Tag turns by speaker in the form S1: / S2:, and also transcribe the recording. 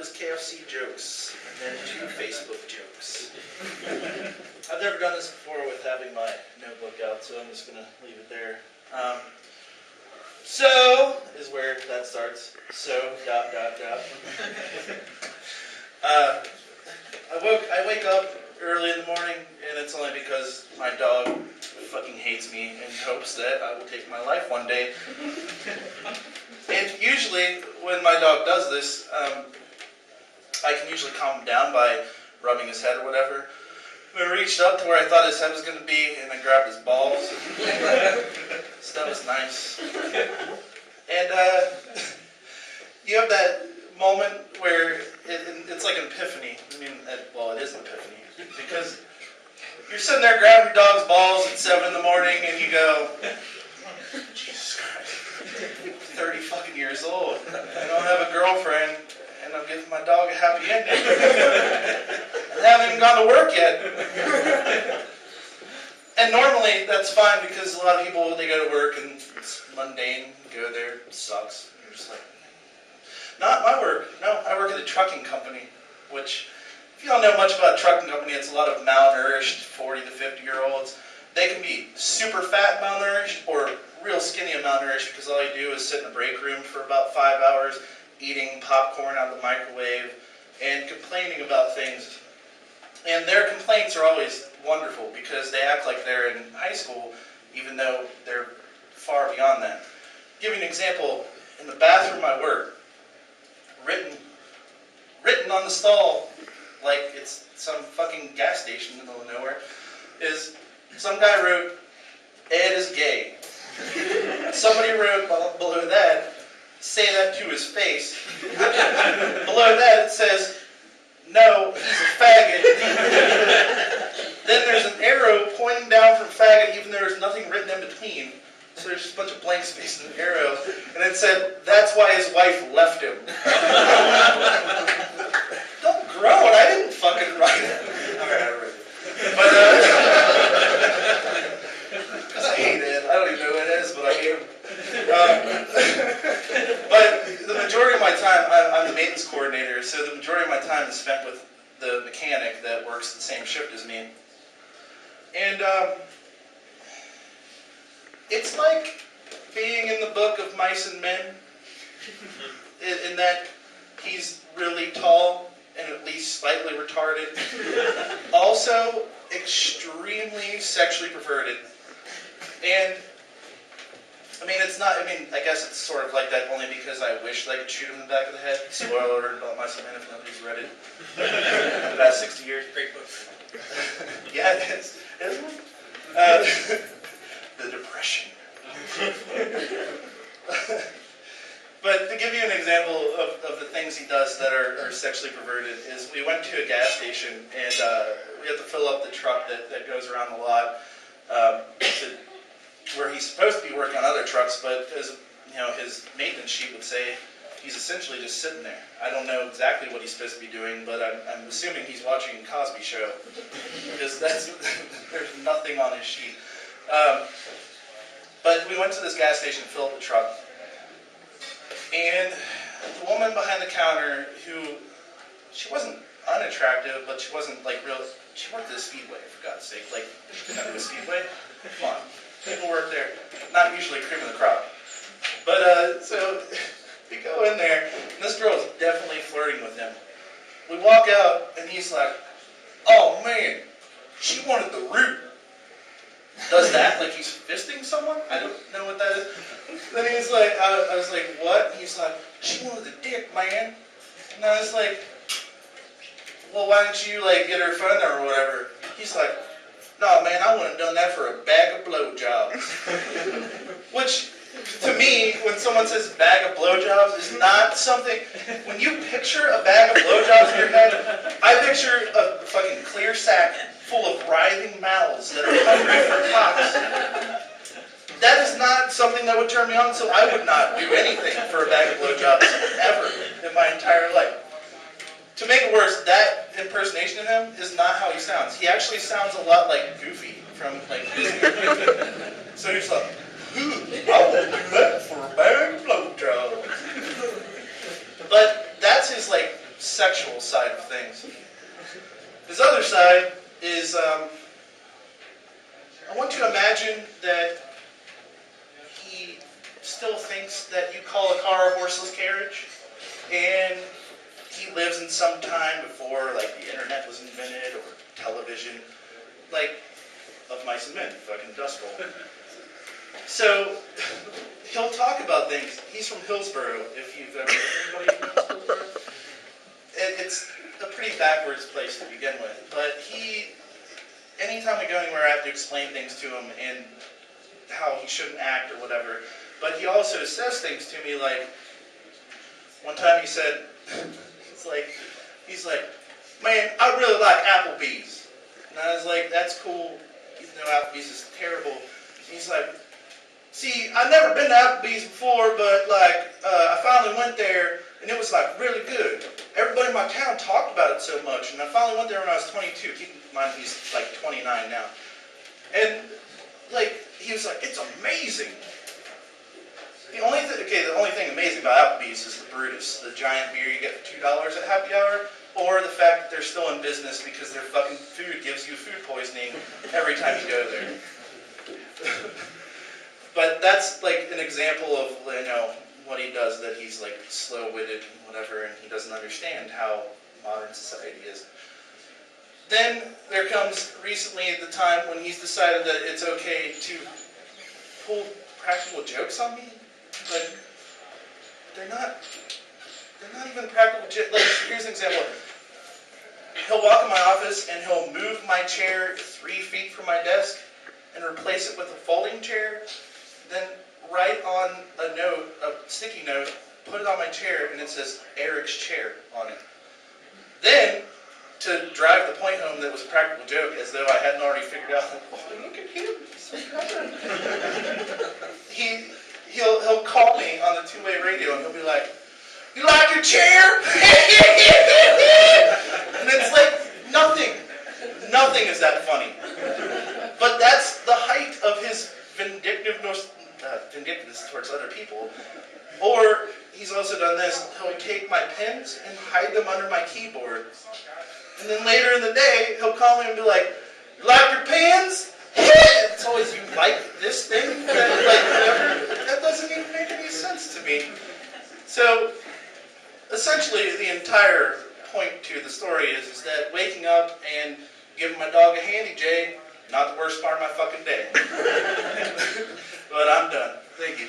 S1: was KFC jokes, and then 2 Facebook jokes. I've never done this before with having my notebook out, so I'm just going to leave it there. So is where that starts. So, ... I wake up early in the morning, and it's only because my dog fucking hates me and hopes that I will take my life one day. And usually, when my dog does this, I can usually calm him down by rubbing his head or whatever. I reached up to where I thought his head was going to be, and I grabbed his balls. So that was nice. And you have that moment where it's like an epiphany. I mean, well, it is an epiphany. Because you're sitting there grabbing your dog's balls at 7 in the morning, and you go, Jesus Christ, 30 fucking years old. I don't have a girlfriend, and I'm giving my dog a happy ending. I haven't even gone to work yet. And normally that's fine because a lot of people, they go to work and it's mundane, go there, it sucks. You're just like, not my work. No, I work at a trucking company, which, if you don't know much about a trucking company, it's a lot of malnourished 40 to 50-year-olds. They can be super fat malnourished or real skinny and malnourished because all you do is sit in the break room for about 5 hours eating popcorn out of the microwave and complaining about things. And their complaints are always wonderful because they act like they're in high school even though they're far beyond that. I'll give you an example. In the bathroom I work, written on the stall like it's some fucking gas station in the middle of nowhere, is some guy wrote, Ed is gay. Somebody wrote below that, say that to his face. Below that it says, no, he's a faggot. Then there's an arrow pointing down from faggot even though there's nothing written in between. So there's just a bunch of blank space and an arrow. And it said, that's why his wife left him. Don't groan, I didn't fucking write it. Alright, I read it. But, because I hate it. I don't even know who it is, but I hate him. But the majority of my time, I'm the maintenance coordinator, so the majority of my time is spent with the mechanic that works the same shift as me. And it's like being in the book of Mice and Men, in that he's really tall and at least slightly retarded. Also, extremely sexually perverted. And I mean, I guess it's sort of like that only because I wish I could shoot him in the back of the head. Spoiler alert about Mice and Men if nobody's read it. The past 60 years.
S2: Great book.
S1: Yeah, it is. The Depression. But to give you an example of the things he does that are sexually perverted is we went to a gas station and we had to fill up the truck that goes around the lot where he's supposed to be working on other trucks, but as you know, his maintenance sheet would say he's essentially just sitting there. I don't know exactly what he's supposed to be doing, but I'm assuming he's watching Cosby Show because there's nothing on his sheet. But we went to this gas station to fill up the truck, and the woman behind the counter, she wasn't unattractive, but she wasn't like real. She worked at a Speedway, for God's sake. Like, kind of a Speedway. Come on, people work there. Not usually cream of the crop. But so we go in there, and this girl is definitely flirting with him. We walk out, and he's like, "Oh man, she wanted the root." Does that like he's fisting someone? I don't know what that is. Then he's like, I was like, what? He's like, she wanted the dick, man. And I was like, well, why didn't you like get her phone number or whatever? He's like, no, man, I wouldn't have done that for a bag of blowjobs. Which, to me, when someone says bag of blowjobs, is not something. When you picture a bag of blowjobs in your head, I picture a fucking clear sack full of writhing mouths that are hungry for cocks. That is not something that would turn me on, so I would not do anything for a bag of blowjobs ever in my entire life. To make it worse, that impersonation of him is not how he sounds. He actually sounds a lot like Goofy from like Disney. So he's like, I won't do that for a bag of blowjobs. But that's his like sexual side of things. His other side is, I want you to imagine that he still thinks that you call a car a horseless carriage, and he lives in some time before, like, the internet was invented, or television, like, of mice and men, fucking Dust Bowl. So, he'll talk about things. He's from Hillsborough, if you've ever, anybody from Hillsborough? It's a pretty backwards place to begin with, but anytime we go anywhere, I have to explain things to him, and how he shouldn't act or whatever. But he also says things to me like, one time he said, he's like, man, I really like Applebee's. And I was like, that's cool, even though Applebee's is terrible. He's like, see, I've never been to Applebee's before, but like, I finally went there, and it was like really good. Everybody in my town talked about it so much, and I finally went there when I was 22. Keep in mind, he's like 29 now. And like, he was like, it's amazing. The only thing amazing about Applebee's is the Brutus, the giant beer you get for $2 at happy hour, or the fact that they're still in business because their fucking food gives you food poisoning every time you go there. But that's like an example of, you know, what he does, that he's like slow-witted and whatever, and he doesn't understand how modern society is. Then there comes recently the time when he's decided that it's okay to pull practical jokes on me. Like, they're not even practical jokes. Like, here's an example. He'll walk in my office and he'll move my chair 3 feet from my desk and replace it with a folding chair. Then write on a sticky note, put it on my chair, and it says Eric's chair on it. Then, to drive the point home that was a practical joke, as though I hadn't already figured out, like, oh, look at him, he's so clever. He'll call me on the two-way radio, and he'll be like, you like your chair? And it's like, nothing is that funny. But that's the height of his vindictiveness towards other people. Or, he's also done this, he'll take my pens and hide them under my keyboard. And then later in the day, he'll call me and be like, you like your pens? It's always, you like this thing? That doesn't even make any sense to me. So, essentially, the entire point to the story is that waking up and giving my dog a handy J, not the worst part of my fucking day. But I'm done. Thank you.